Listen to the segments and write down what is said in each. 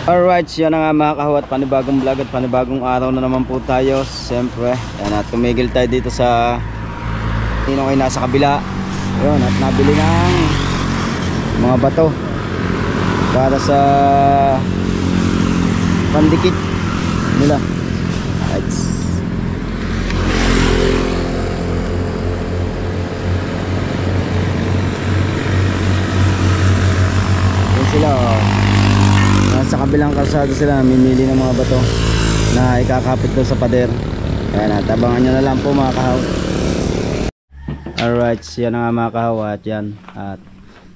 Alright, yan na nga mga kahawat, panibagong vlog at panibagong araw na naman po tayo. Siyempre, yan, at tumigil tayo dito sa ninong ay nasa kabila. Yun, at nabili ng mga bato para sa pandikit nila. Right. Yan sila, oh. Sa kabilang kalsada sila mimili ng mga bato na ikakapit doon sa pader. Ayan, at abangan nyo na lang po mga kahaw. Alright, yan na nga mga kahaw. At yan, at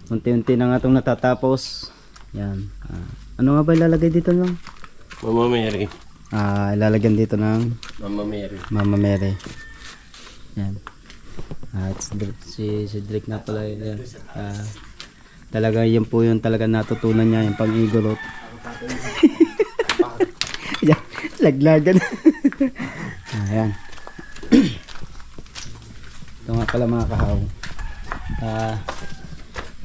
unti-unti na nga itong natatapos. Yan, ano nga ba ilalagay dito lang? Mama Mary. Ilalagyan dito ng Mama Mary. Mama Mary. Yan. At si Drake na pala yan. Talaga yun po yung talaga natutunan niya, yung pag-igorot. Laglagan. Ayan. Ito nga pala mga kahaw.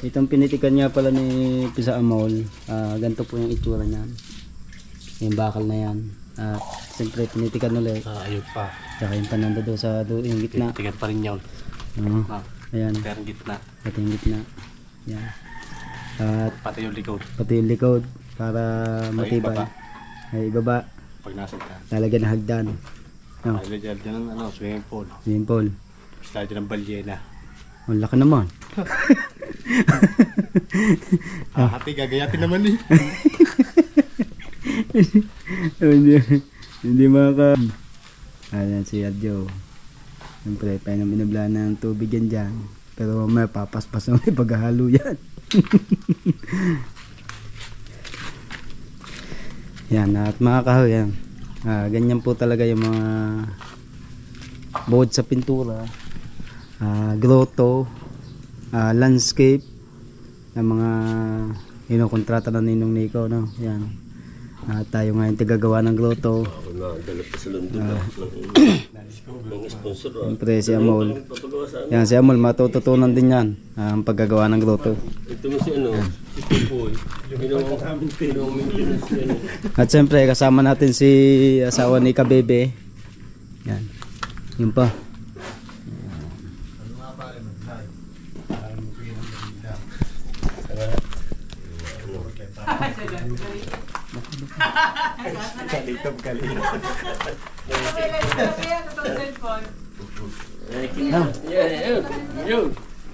Itong pinitikan niya pala ni Pisa Amol. Ganito po yung itsura niyan. Yung bakal na yan. Siyempre pinitikan ulit. Ayun pa. Tsaka yung pananda doon sa yung gitna. Pinitikan pa rin yun. Ayan. Pero gitna. Pati yung gitna. Yan. At Pati yung likod. pati yung likod para matibay. Ay ibaba. Pag nasa ka. Lalagyan ng hagdan. No. Ay, dyan ng swimming pool. Swimming pool. Basta dyan ng balyena. Ang laki naman. Hati, gagayatin naman eh. hindi maka. Ayan si Adjo. Siyempre, paano minabla ng tubig yan dyan. Pero may papaspas na may paghahalo yan. Yan, at mga kahoy yan. Ganyan po talaga yung mga bukod sa pintura, grotto, landscape ng mga kontrata na Ninong Nico, no? Yan. Tayo ngayon tigagawa ng grotto. Siyempre si Amol. Yan, si Amol matututunan din yan ang paggagawa ng grotto. Ito mo si si Tupoy. At siyempre kasama natin si asawa ni Kabebe. Yan. Yun pa.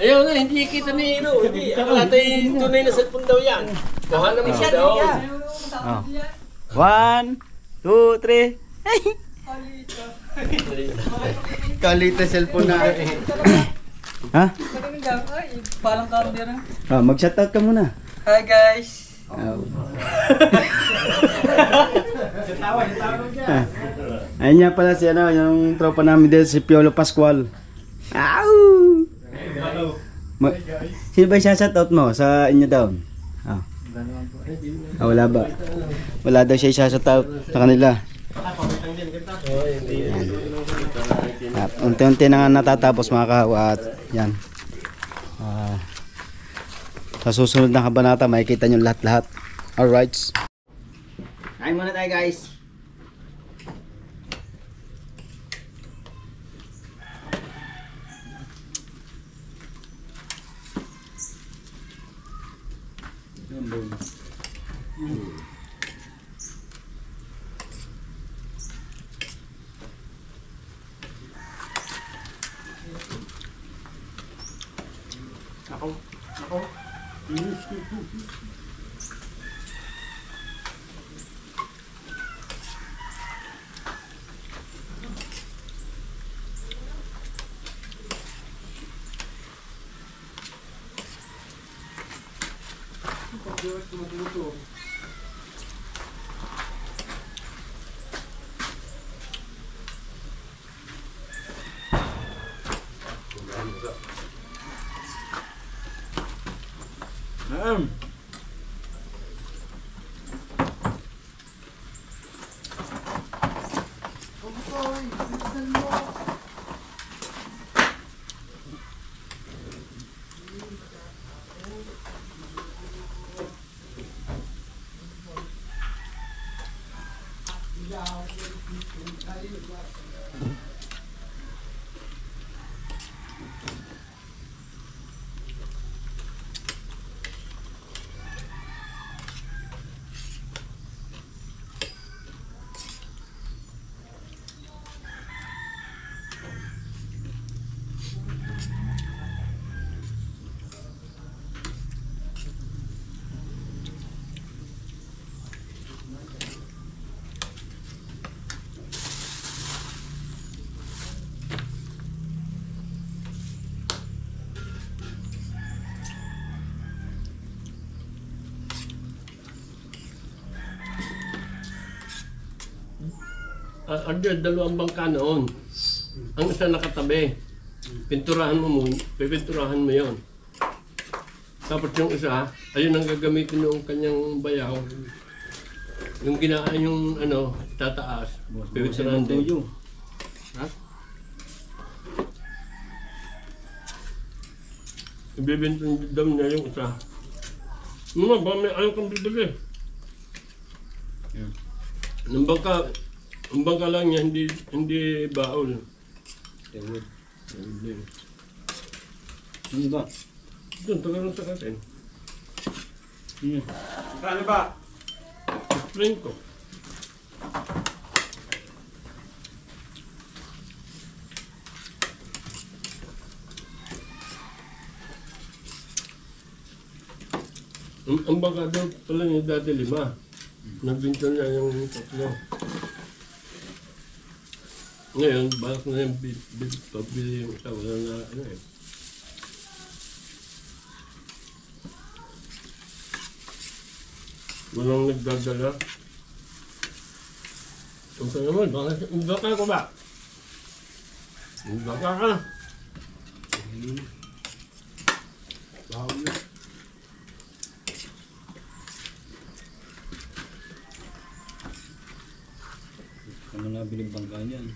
Ayaw na, hindi kita ni Ino. Hindi, akala tayo tunay na cellphone daw yan. Kuha naman siya daw. 1, 2, 3. Kalita cellphone na. Ha? Palang camera. Mag-shoutout ka muna. Hi guys. Ayun nga pala si yung tropa namin din si Piolo Pascual. Sino ba siya shoutout mo sa inyo daw? Wala ba? Wala daw siya shoutout sa kanila. Unti-unti na nga natatapos mga kahawa. Yan. Sa susunod na kabanata makikita nyo lahat-lahat. Alright. Kain muna tayo guys. Ako. Andyan, dalawang bangka noon. Ang isa nakatabi. Pinturahan mo mo, pipinturahan mo yon. Tapos yung isa, ayun ang gagamitin ng kanyang bayaw. Yung yung ano, tataas. Pipinturahan din. Ha? Ibibintun daw niya yung isa. Mga ba, may ayaw kang bibili. Ng bangka, ang bangka lang niya, hindi baol. Tewod. Hindi. Ano ba? Doon, tagalong sa katin. Ano ba? Spring ko. Ang bangka daw pala niya dati 5. Nagbinto niya yung 3. Ngayon, balak na yung pabili yung isa. Wala na ano eh. Walang nagdadala. Ang sa naman, baka ko ba? Baka ka. Bawal na. Ano na biling bangka niyan?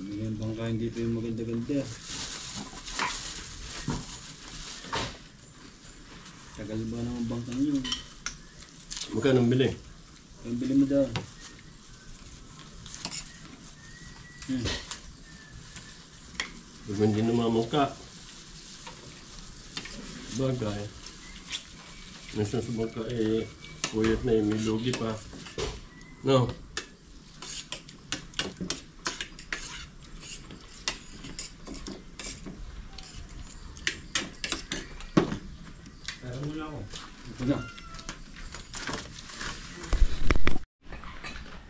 Yung bangka dito yung maganda-ganda. Tagal ba naman bangka niyo? Magkano ang bili? Yung bili mo daw. Pag hindi namamangka. Bagay. Minsan sa bangka eh, puyat na may lugi pa. No?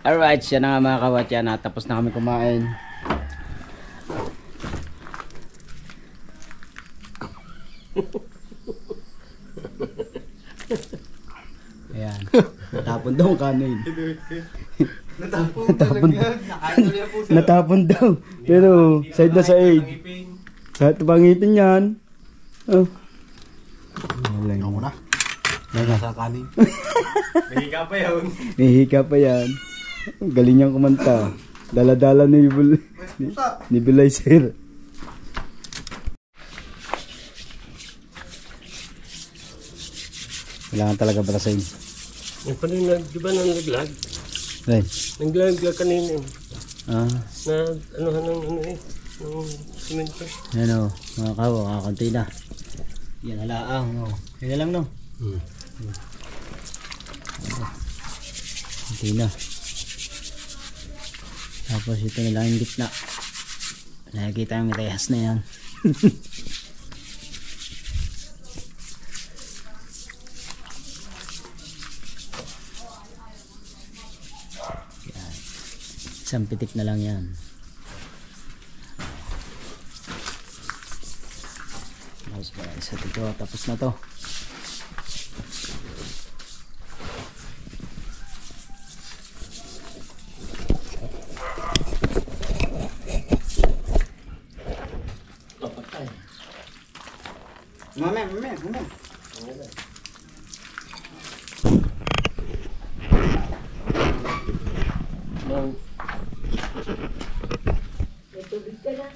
Alright, siya na nga mga kawatya, natapos na kami kumain. Ayan, natapon daw ang kanin. Natapon daw. Pero side na side. Sa pangipin yan. Oh. Ako na. Sa kanin. Nahiga pa yun. Nihika pa yan. Galing niyang kumanta. Dala-dala ni Bilizer. Kailangan talaga batasin. Yung kanina, di ba nalaglag? Right. Naglag kanina eh. Ah, Na anuhan ng ano eh. Ng simento. yan o. Mga kawo, kakunti na. Yan, halaang. Oh. Yan lang no. Kunti na. Tapos ito na lang yung gitna. Nakikita yung rehas na yan. Yan. Isang pitik na lang yan. Tapos ba, isa dito. Tapos na to. Mamaya. May tubig ka na.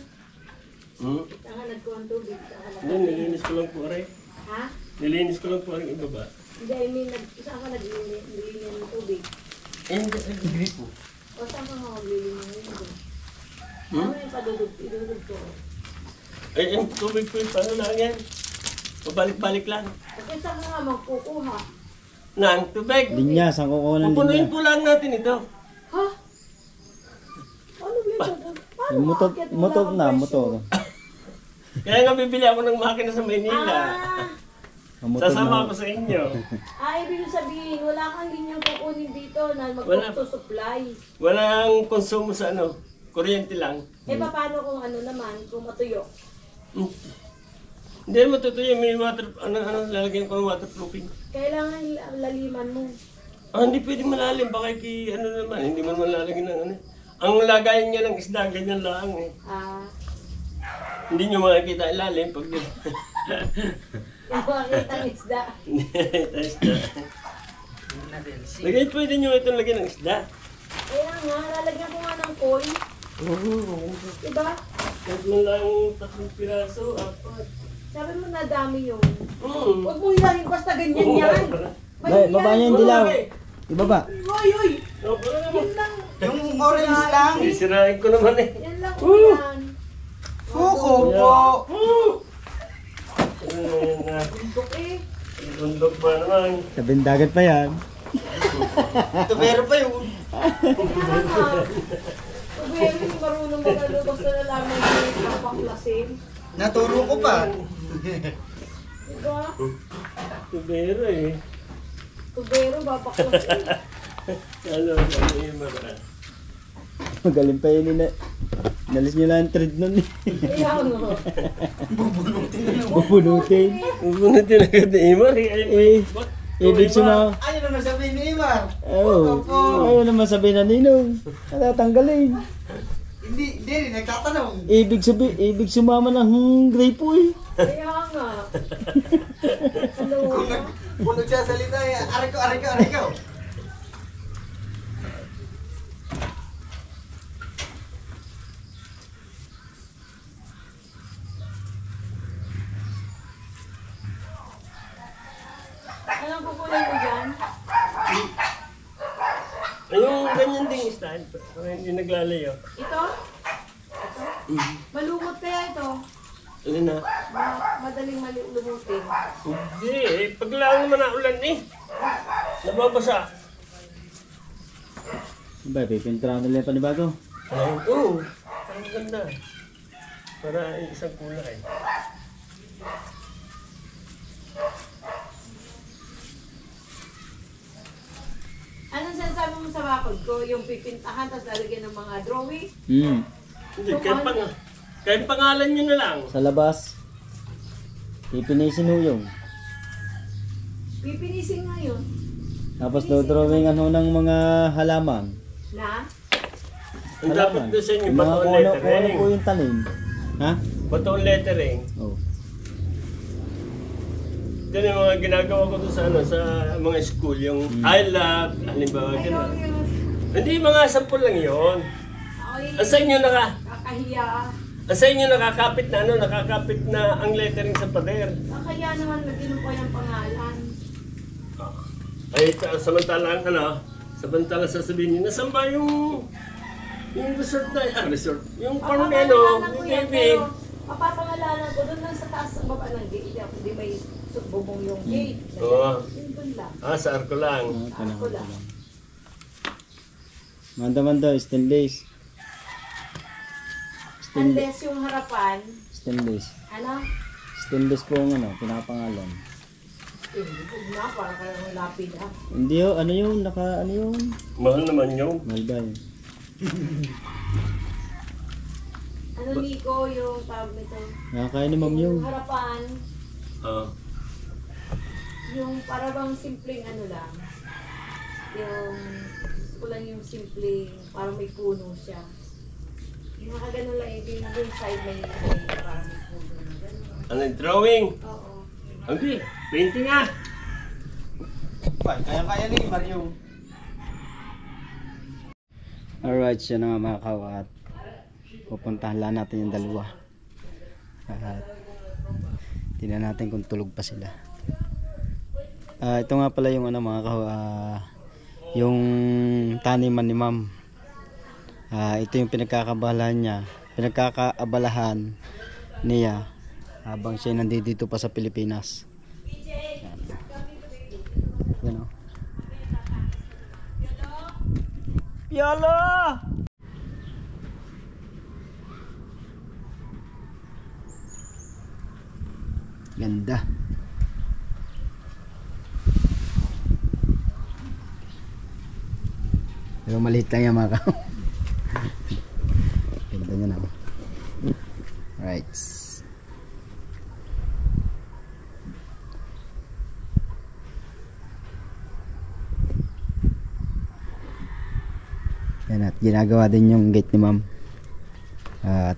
Saka nagkuhan tubig. Hindi, nilinis ko lang po rin. Ha? Nilinis ko lang po rin ibaba. Hindi, I mean, saan ka naglilinya ng tubig? Gripo. O saan ka maglilinya ng tubig? Ano yung idudug ko? Eh, yung tubig po yung paano lang yan? Pabalik-balik lang. Kasi saan ka nga magkukuha? Nang tubig. Linya, saan kukuha ng Pupunuin linya? po lang natin ito. Ha? Ano ba yung paano Yung motor, maakyat mo motor lang na, ang motor. Kaya nga bibili ako ng makina sa Maynila. Ang motor Sasama na. ko sa inyo. ibig sabihin, wala kang linyang kukunin dito na Wala. magsusupply. Walang konsumo sa ano. Kuryente lang. Paano kung ano naman, kung matuyo? Hmm. Hindi naman totoo yun. May water, lalagyan ko ng waterproofing. Kailangan laliman mo. Hindi pwedeng malalim. Baka naman. Hindi man malalagyan ng ano. Ang lagayan niya ng isda, ganyan lang eh. Hindi nyo makikita ilalim pag Yung makita ng isda. Hindi makikita isda. Lagyan, pwede nyo itong lagyan ng isda. Kaya nga, lalagyan ko nga ng koi. Diba? Kahit man lang 3 piraso, 4. Sabi mo na dami yun. Hmm. Huwag mo hilahin, basta ganyan yan. Baba niya yung dilaw. Ibaba. Hoy, hoy! Yan lang. Yung orange lang. Sisirain ko naman eh. Yan lang yan. Kuko po. Bundok eh. Bundok ba naman? Tabing dagat pa yan. Tubero pa yun. Kaya nga. Pag-wemi, marunong magalo, basta nalaman yung papaklasin. Naturo ko pa. Diba? Tubero eh. Tubero, babaklasin. Ano yung mga? Magaling pa yun na. Nalis nyo lang ang thread nun eh. Kaya nga. Bubunutin. Bubunutin agad ni Imar eh. Ibig suma. Ano naman sabihin ni Imar? Oo. Ayaw naman sabihin na ninong. Natatanggalin. Hindi rin, nagtatanong. Ibig sumama ng grapo eh. Kaya nga. Hello. Kung nagsasalita eh, aray ko. Anong kukunin mo dyan? Yung ganyan ding style. Parang hindi naglalayo. Ito? Malumot kaya ito? Alin na? Madaling lumutin. Hindi eh. Paglang naman na ulan eh. Nababasa. Ba, pipinturahan nila yung panibago. Oo. Ang ganda. Para isang kulay. Anong sinasabi mo sa bakod ko? Yung pipintahan, tapos lalagyan ng mga drawing? Hindi, kahit pangalan nyo na lang. Sa labas. Pipinisin ho yung. Pipinisin nga yun. Tapos drawingan ho ng mga halaman. Na? Ang dapat doon sa inyo, Yung mga bato kung ano lettering. po yung tanim. Ha? Bato lettering. Oh. Yan yung mga ginagawa ko doon sa, sa mga school. Yung I love, halimbawa, Ayaw gano'n. yun. Hindi, mga sampol lang yun. Ay, Ang sa inyo kakahiya. ang sa inyo nakakapit na nakakapit na ang lettering sa pader. Kaya naman naging ko yung pangalan. Ay, samantalang sasabihin niyo, nasan ba yung resort na, resort, yung parang Papapangalanan ko yung yan, baby. pero papapangalanan ko doon lang sa taas sa baba ng gate. Hindi may bubong yung gate. Oo. Yun doon lang. Sa arko lang. Ako lang. Manda, stainless. Unless yung harapan, Stainless. ano? Stainless po ang pinapangalan. Huwag na, parang kayong lapid ah. Hindi ho, ano yun? Ano yun? Mahal naman yun. Mahal ba yun? Ano Nico, yung tawag nito? Nakakain ni ma'am yun. Yung harapan, Ah. yung parang simpleng ano lang. Yung, gusto ko lang yung simpleng, parang may puno siya. Yung nakaganon lang, yung side may parang may puno na gano'n. Ano yung drawing? Oo. Okay, painting ah. Kaya ni Imar yung. Alright, siya na nga mga kawat. Pupuntahan lang natin yung dalawa. At tingnan natin kung tulog pa sila. Ito nga pala yung ano mga yung taniman ni ma'am. Ito yung pinagkakaabalahan niya habang siya nandito pa sa Pilipinas. Yan o. Piolo! Ganda. Pero maliit lang yan mga ka. Ganda nyo na. Alright. Yan at ginagawa din yung gate ni ma'am. At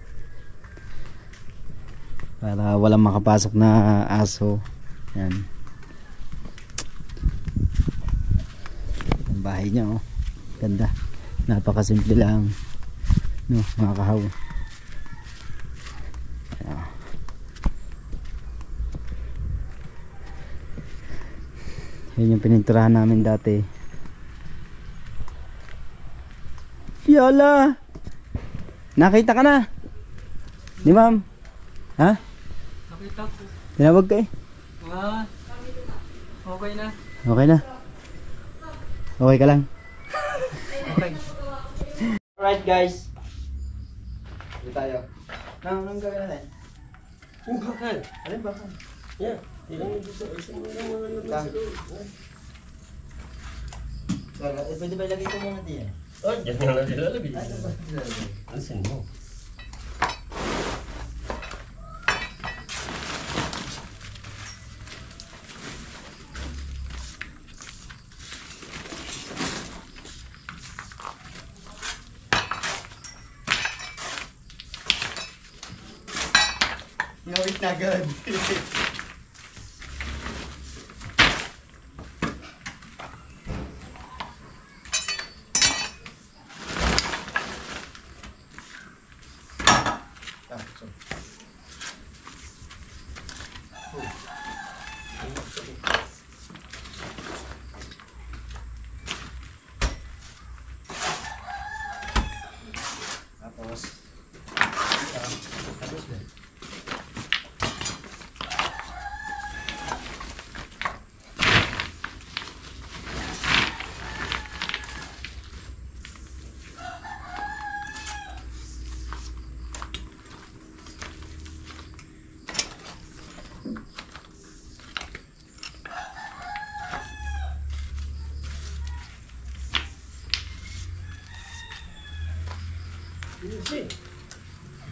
para walang makapasok na aso. Yan. Ang bahay niya oh. Ganda. Napakasimple lang. No, mga kahaw. Yan yung pininturahan namin dati. Fiala! Nakita ka na? Di ma'am? Ha? Nakita ko. Tinawag ka eh. Okay na. Okay na. Okay ka lang. Okay. Alright guys. Dito tayo. Anong gagawin natin? Yung bakal. Alin ba? Yeah. Ilang gusto. Isin mo lang mga labas doon. Pwede ba ilagay ko muna diyan? Oh, dyan nga lang ilalagay. Alisin mo. Ngawit na agad.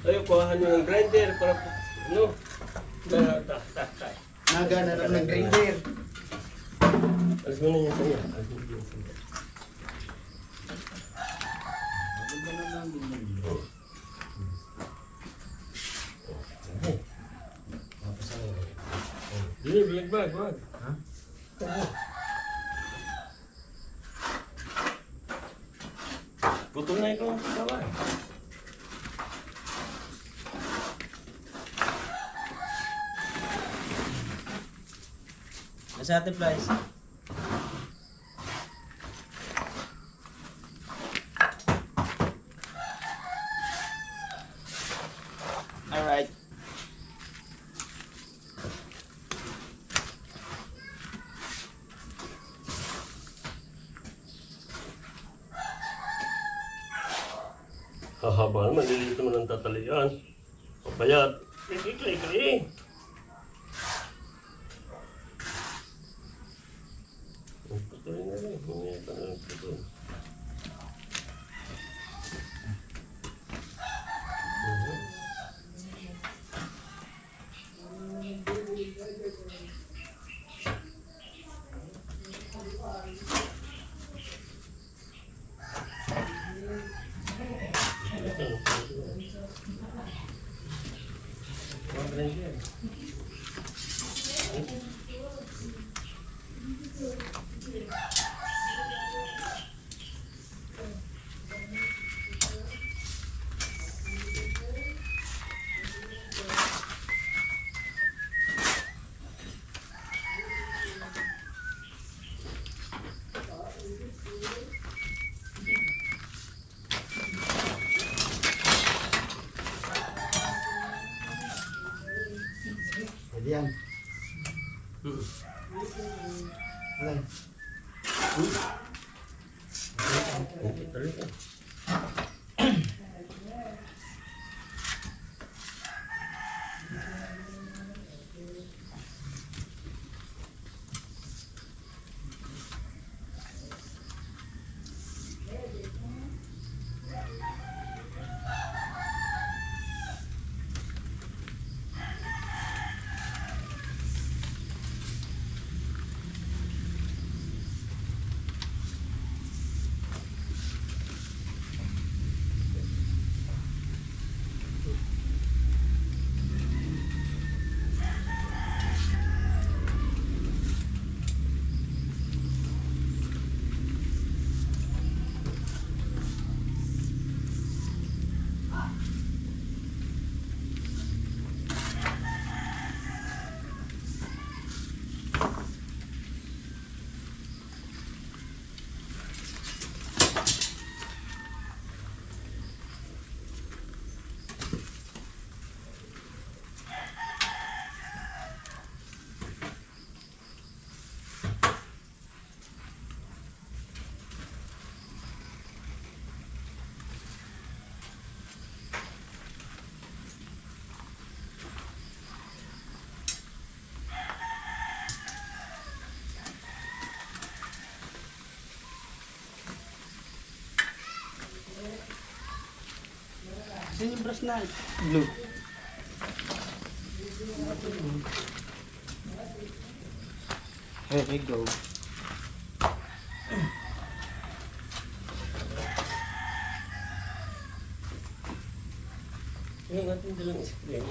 Ayaw, kuhahan nyo ng grinder para ano? Nagana naman ng grinder. Alis mo na yan sa niya. Alis mo na yan sa niya. Dili, bilag bag. Ha? Putol na ikaw ang gawa. Sa ating flies. Alright. Hahaba naman, dito mo ng tatalian. Papayat. Kliklik. Putulin na rin. Mamaya pa na putulin. Alay. Okay, talaga. Saan yung brush na blue? Okay, go. Yung ating dalang screen.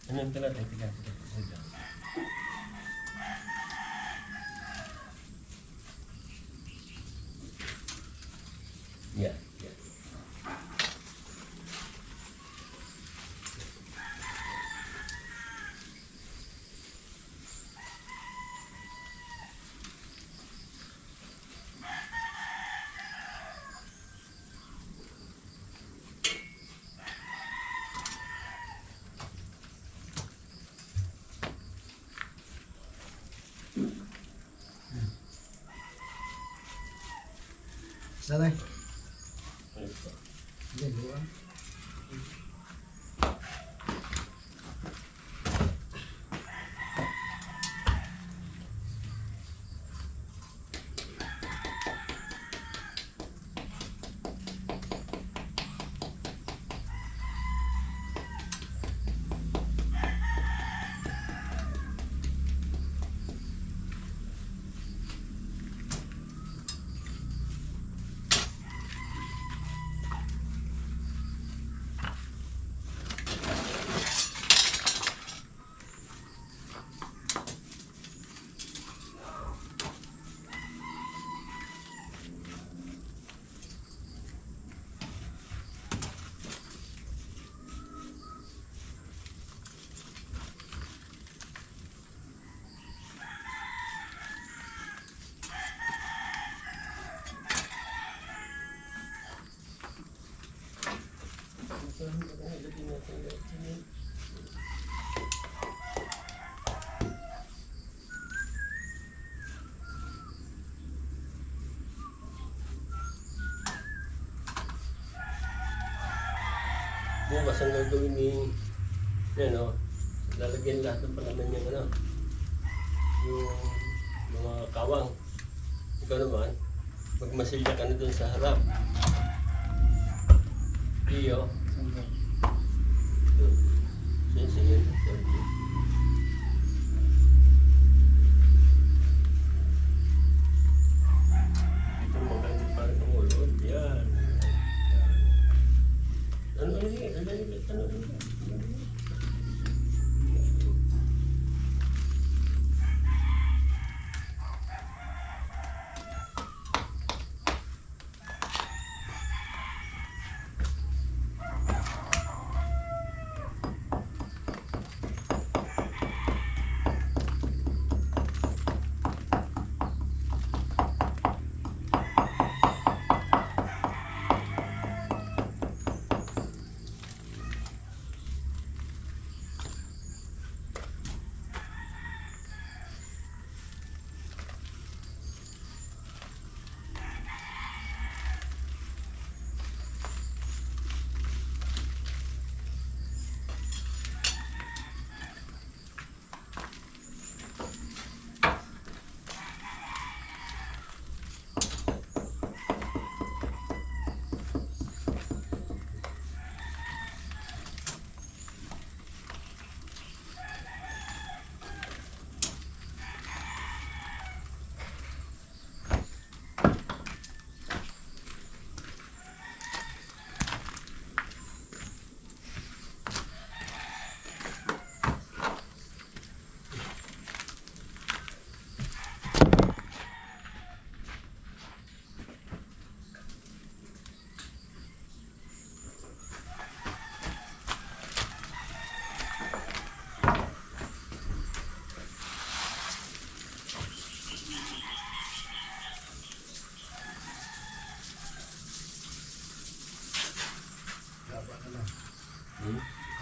Anong talat ay tiga? Yeah, yeah. Alay. Ano ito? Hindi, dua. Bukas ang gagawin ni, yan o, lalagyan lahat ng palaman niya, ano, yung mga kawang. Ikaw naman, magmasilya ka na dun sa harap. Iyo. Sige. Ito maganda parang ng ulo. Yan. Ano yun? Ano yun?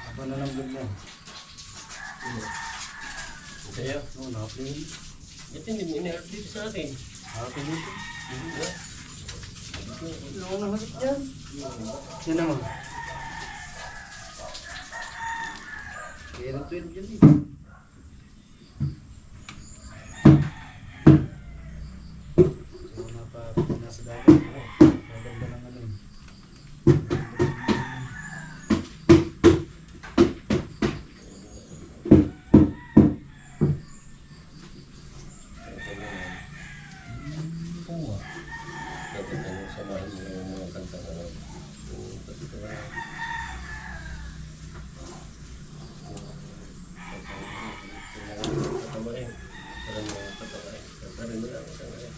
Haba na ng vlog mo. Sa'yo? Oo, naka-play. Ito hindi mo ina-help dito sa atin. Naka-play dito. Hindi Ano na hagit yan? Yan naman. Kaya ng 12 yan eh. So, nasa dagat. Maganda lang ano eh. Dapat ano, samahan mo yung mga kanta na lang. Patamain. Parang mga patamain. Kantarin mo lang. Patamain.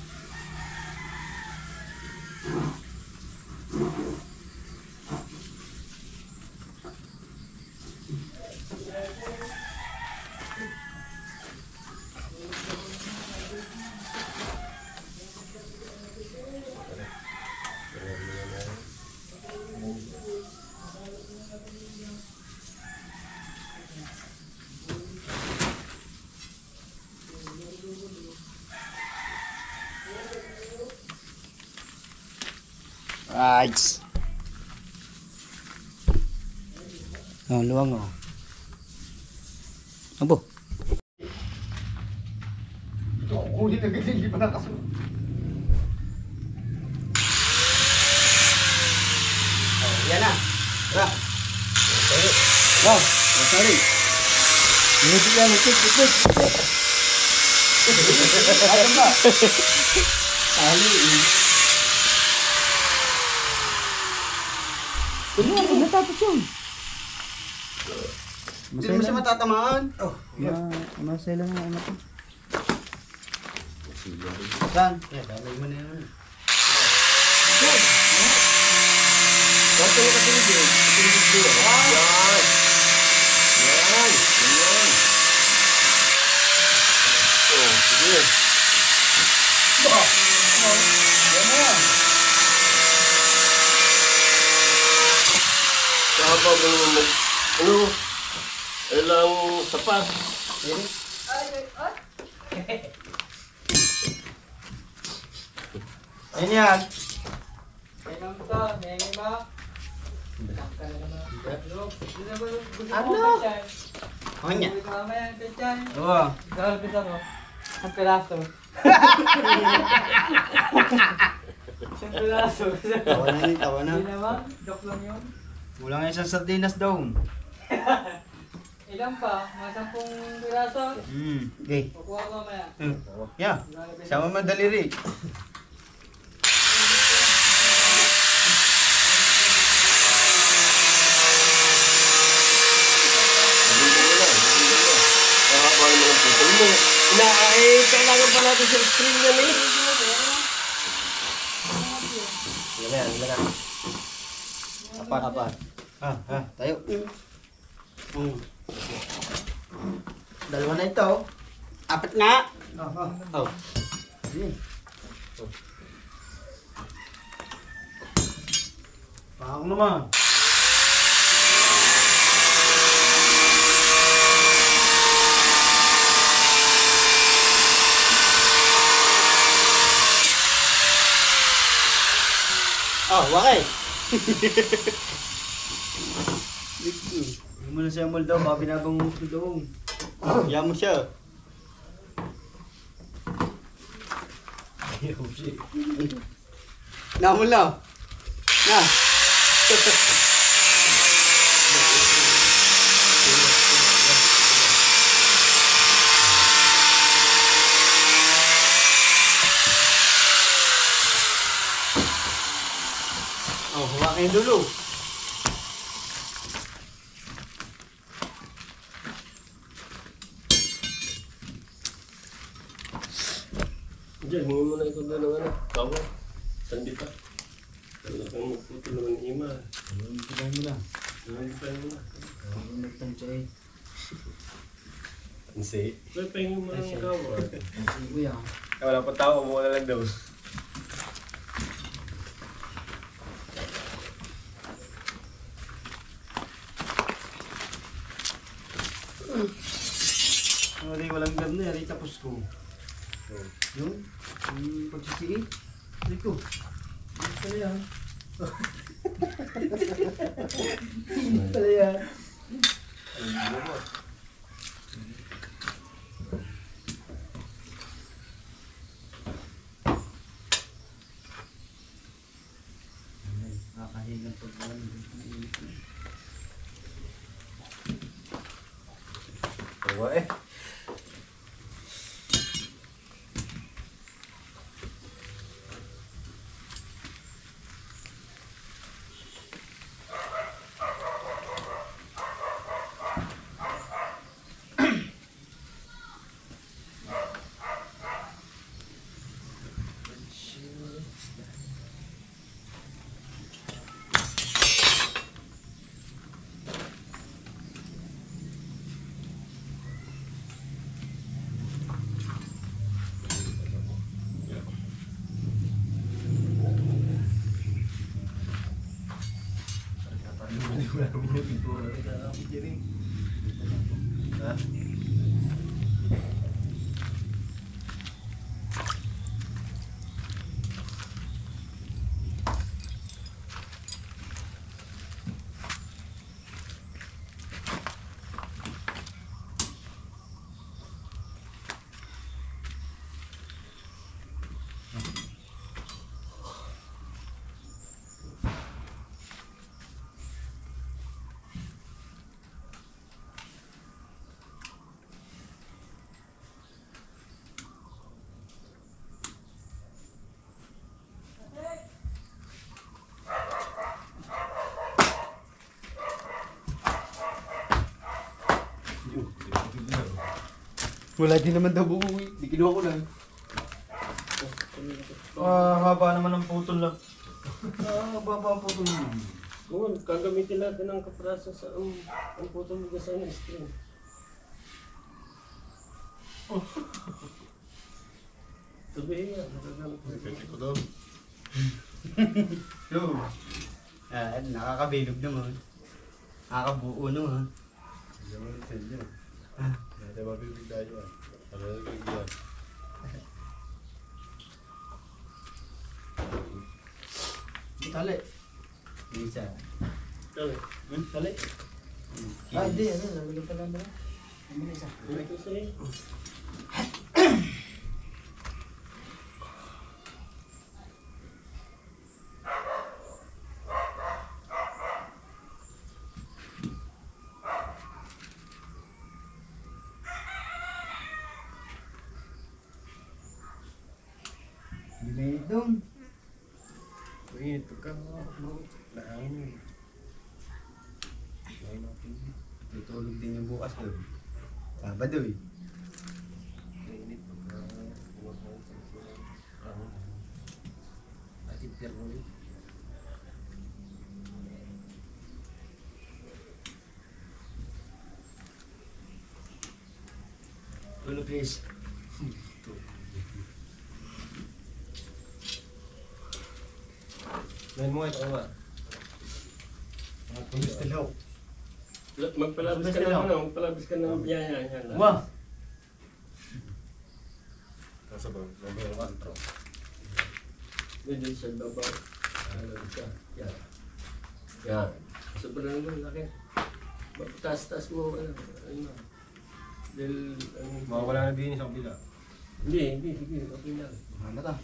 Right. Oh, luwang oh. Abo. Ito, kukulit agad hindi pa nakasunod. Oh, yan na. Tara. Oh, sorry. Music yan, music. Ano ba? Sali. Ano natapos yun? Hindi mo siya matatamaan. Oh, Masaya lang yung ano ko. saan? Eh, damay mo na yun. Bakit mo kasi hindi? Ito yung Yan! Yan! Yan! Oh, sige. Saka ba mo ano? Ilang sapat? Ayun yan. Ayun lang ito, nene ba? Ano? Kanya. Oo. Ang piraso. Isang piraso. Tawa na yun, tawa na. Hindi naman, joke lang yun. Kulang isang sardinas daw. Ilan pa? Mga 10 piraso? Okay. Kukuha ko mamaya. Yeah. Sama madaliri. Mahaba naman ang putol mo. Kailangan pa natin sa string yan eh. Yan na. Apat. Tayo. Dalawa na ito. Apat nga. Oh. Sige. Pahang naman. Oh, wakay. Hindi mo na siya mall daw, baka binabangungot mo daw. Hiya mo siya. Na mo lang. Na. Oh, hawakin yung dulo. Diyan, hingin mo na ito doon ng ano. Tawa. Sandi pa. Talagang magputol naman ng ima. Pilahin mo lang. Nangalipan mo na. Nagtansya eh. Ansi. Pero pahingin mo ng gawa. Sige yan. Wala pa tao, umuha na lang daw. Walang ganda eh. Tapos ko. Yun. Yung pagsisii. Riko. Ano pala yan? Ano pala yan? Kakahilang pag walang Tawa eh. Wala din naman daw buuwi. Di kinuha ko lang. Haba naman ang putol lang. Haba ang putol lang. Oo, gagamitin natin ang kapraso sa ang putol mo sa ng string. Sabihin nga, nagagamit mo. Pwede ko daw. Yo. Nakakabilog naman. Nakakabuo naman. Hindi naman sa inyo. Hindi mabibig tayo ah. Ano na bigyan? Tali. Isa. Sorry. Tali. Ah, hindi. Ano, nalagyan pa lang ba? Ano na isa? Ito sa'yo. Binidong. Mainit ka. Nahangin. Tutulog din yung bukas doon. Sabado eh. Mainit ka. Atid ka ulit. Tulog please. Main mo ito ba? Pulis talaw. Magpalabas ka ng ano, magpalabas ka ng biyaya. Yan. Wah! Nasa ba? Number 1 pro. Medyo sa baba. Ano siya. Yan. Yan. Sobrang laki. Taas-taas mo. Ano. Dahil, Mawawala na din sa kabila. Hindi. Sige, okay lang. Ano ka?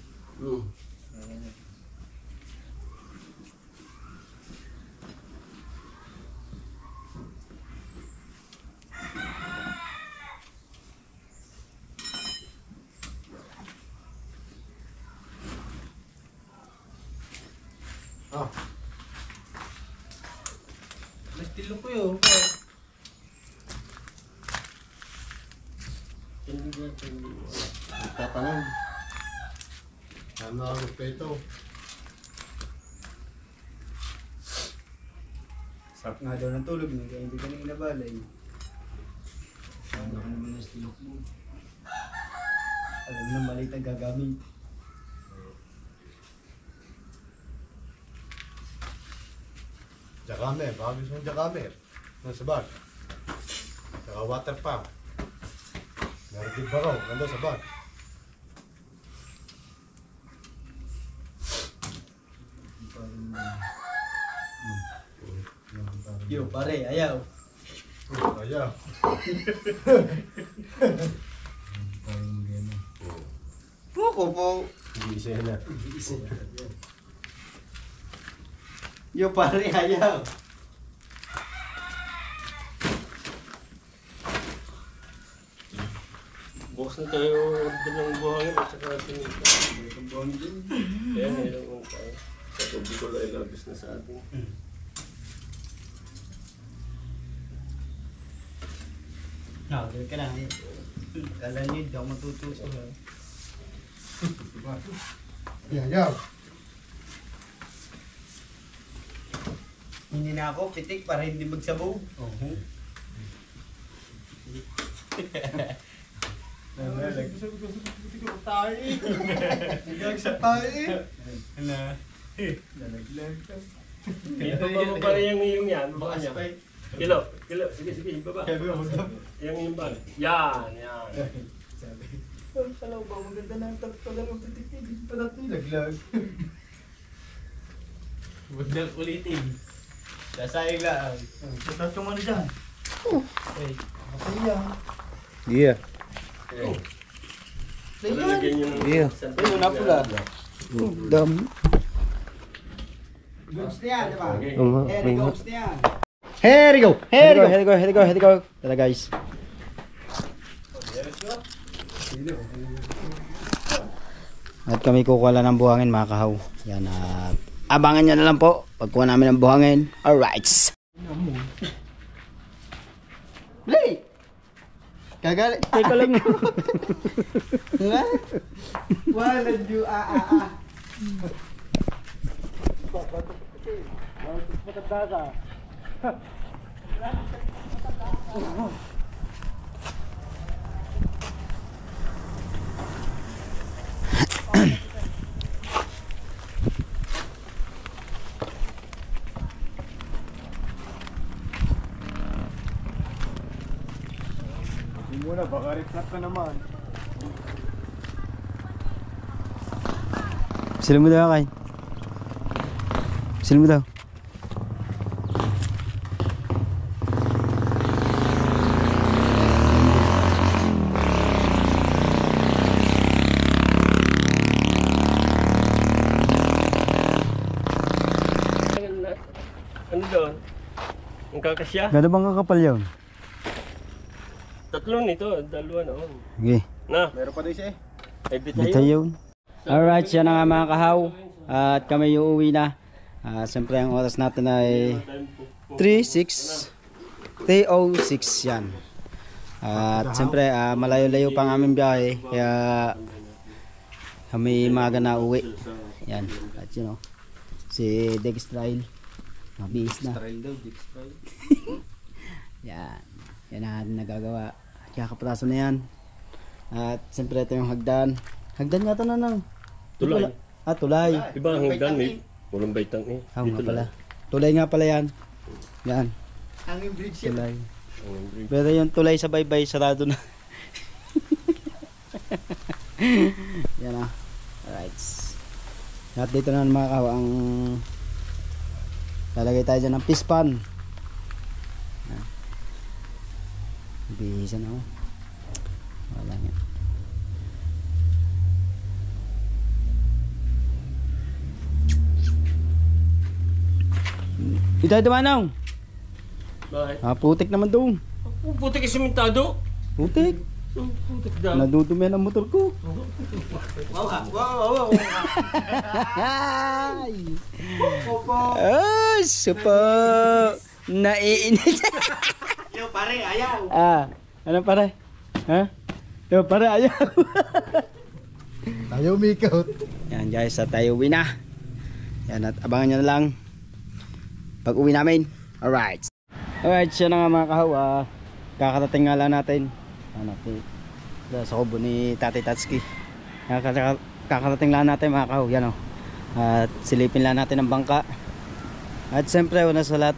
Ah. Mas tilo ko yun. Hindi natin. Tatanong. Ano ako respeto? Sarap nga daw ng tulog niya, kaya hindi ka na inabalay. Ano ka naman ng stilok mo? Alam na maliit ang gagamit. Jackamer, baka gusto mong jackamer. Nasa bag. Saka water pump. Meron din baraw, nandun sa bag. Yo, pare, ayaw. Ayaw. Poko po. Hindi siya na. Yo, pare, ayaw. Bukas na tayo order ng buhangin at saka sinita. Ang buwan din. Kaya mayroon mong tayo. Sa tubig ko lang ilabis na sa atin. Nakagal ka na. Kala niyo, hindi ako matutuso. Ayaw. Hindi na ako pitik para hindi magsabaw. Naglag sa tayo. Nalaglag ka. Ito ba pa rin yung iyong yan? Baka niya. Spike. Kilo. Sige, baba. Yung iyong bag. Yan. Sabi, oh, salaw ba? Maganda na ang pala ng pitik. Hindi pa natin nilaglag. Huwag na ulitin. Dasayang lang. Satat ka muna dyan. Eh, okay yan. Yeah. Lalagyan nyo ng Yeah. Ay, wala pula. Dami. Goods na yan, diba? Okay. Harry Goods na yan. Here we go. Here we go. Tara guys. At kami kukuha lang ng buhangin mga kahaw. Yan at abangan nyo na lang po pagkuha namin ng buhangin. Alright. Play! Kagalit. Teka lang. Nga? Wala dyo Hindi muna, baka reflect ka naman. Sila mo daw kay. Sila mo daw. Ang kakasya. Gano'n bang kakapal yun? Tatlo nito, dalawa na. Sige. Na, Meron pa din siya eh. ay Dito bitayo. yun. Alright, siya na nga mga kahaw. At kami uuwi na. Siyempre ang oras natin ay 3:06 yan. At siyempre malayo-layo pa ang aming biyahe. Kaya kami maaga na uwi. Yan. At you know, si Dextrail. Mabihis na. Yan. Yan na nagagawa. Kaya kapraso na yan. At siyempre ito yung hagdan. Hagdan nga ito na nang. Tulay. Tulay. Iba ang hanggan eh. Walang baitang eh. Nga Dito pala. lang. Tulay nga pala yan. Yan. Hanging bridge yan. Tulay. Ang bridge. Pero yung tulay sa baybay sarado na. Yan ah. Alright. At dito na mga kahaw ang lalagay tayo dyan ng pispan. Bihisan ako. Wala nga. Dito tayo dumanong. Bakit? Putik naman doon. Putik yung simentado. Putik. Putik daw. Nadudumi ang motor ko. Wow. Ay! Oh, supo! Naiinit. Yo, pare, ayaw. Ano pare? Ha? Yo, pare, ayaw. Tayo umikot. Yan guys, tayo uwi na. Yan, at abangan nyo na lang pag uwi namin. Alright. Alright, siya na nga mga kahaw. Kakarating nga lang natin. Sa kubo ni Tatay Tatsuki. Kakarating lang natin mga kahaw. Yan o. At silipin lang natin ang bangka. At siyempre una sa lahat,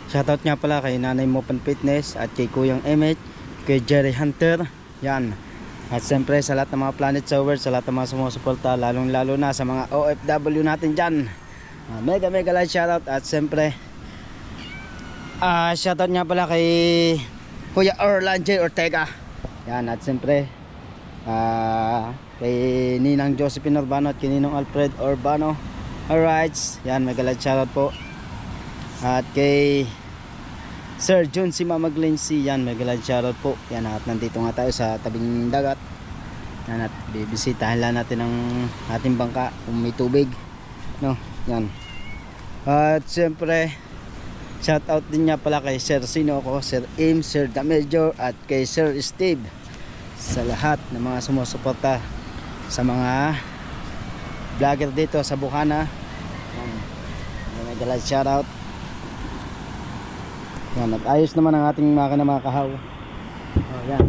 shoutout nga pala kay Nanay Mopan Fitness at kay Kuyang Emmet, kay Jerry Hunter. Yan. At siyempre sa lahat ng mga Planet Shower, sa lahat ng mga sumusuporta, lalong lalo na sa mga OFW natin dyan. Mega like shoutout. At siyempre shoutout nga pala kay Kuya Orlando J. Ortega. Yan. At siyempre kay Ninang Josephine Urbano at kay Ninong Alfred Urbano. Alright, yan, mega like shoutout po. At kay Sir Jun si Mama Glency, yan, mega like shoutout po. Yan, at nandito nga tayo sa tabing dagat. Yan, at bibisitahin lang natin ang ating bangka kung may tubig, no, yan. At siyempre shoutout din niya pala kay Sir Sinoco, Sir Im, Sir Damejo at kay Sir Steve, sa lahat ng mga sumusuporta sa mga vlogger dito sa Bukana. Mega like shoutout. Yan, at ayos naman ang ating makina mga kahaw. Yan.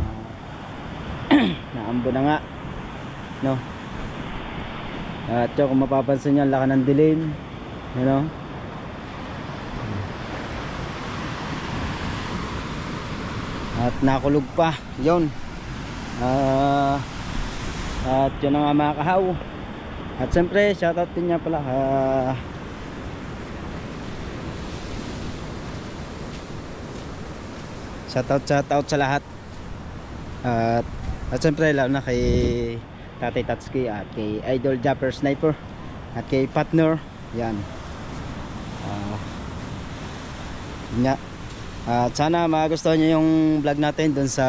Naambo na nga, no. At yun, kung mapapansin nyo, laka ng dilim, you know. At nakulog pa yun. At yun na nga mga kahaw. At siyempre shoutout din niya pala shoutout sa lahat. At siyempre lalo na kay Tatay Tatsuki at kay Idol Japper Sniper at kay partner. Yan. Yun nga. At sana magustuhan niyo yung vlog natin dun sa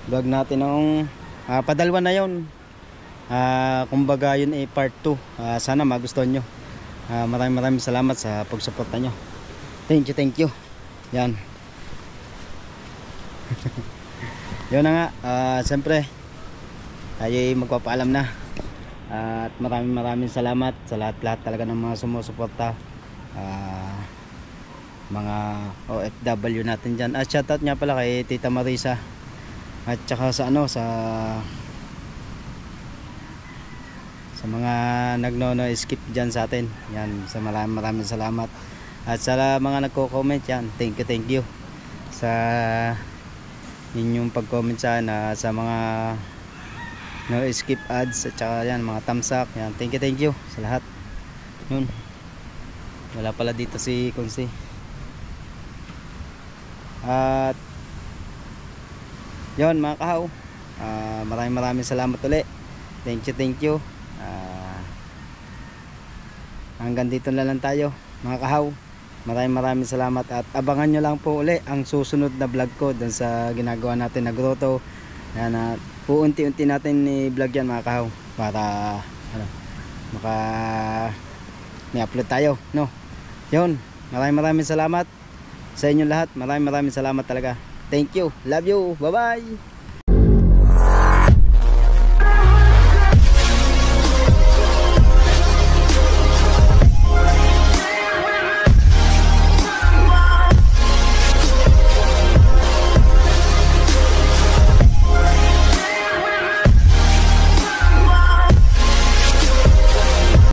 vlog natin ng padalwa na yun. Kumbaga yun ay part 2. Sana magustuhan nyo. Maraming salamat sa pagsuporta nyo. Thank you. Yan. Yun na nga. Siyempre tayo ay magpapaalam na. At maraming salamat sa lahat talaga ng mga sumusuporta, mga OFW natin dyan. At shoutout nga pala kay Tita Marisa at saka sa mga nagno-skip dyan sa atin. Yan, sa maraming salamat. At sa mga nagko-comment, yan, thank you sa inyong pag-comment sa mga no-skip ads at saka yan, mga thumbs up. Yan, thank you sa lahat. Yun, wala pala dito si Kunsi. At yun mga kahaw, maraming salamat ulit. Thank you. Hanggang dito na lang tayo. mga kahaw. Maraming salamat at abangan nyo lang po uli ang susunod na vlog ko dun sa ginagawa natin na grotto. Yan, po unti-unti natin i-vlog yan mga kahaw para maka may upload tayo, no? Yun, maraming salamat sa inyo lahat. Maraming salamat talaga. Thank you, love you, bye bye.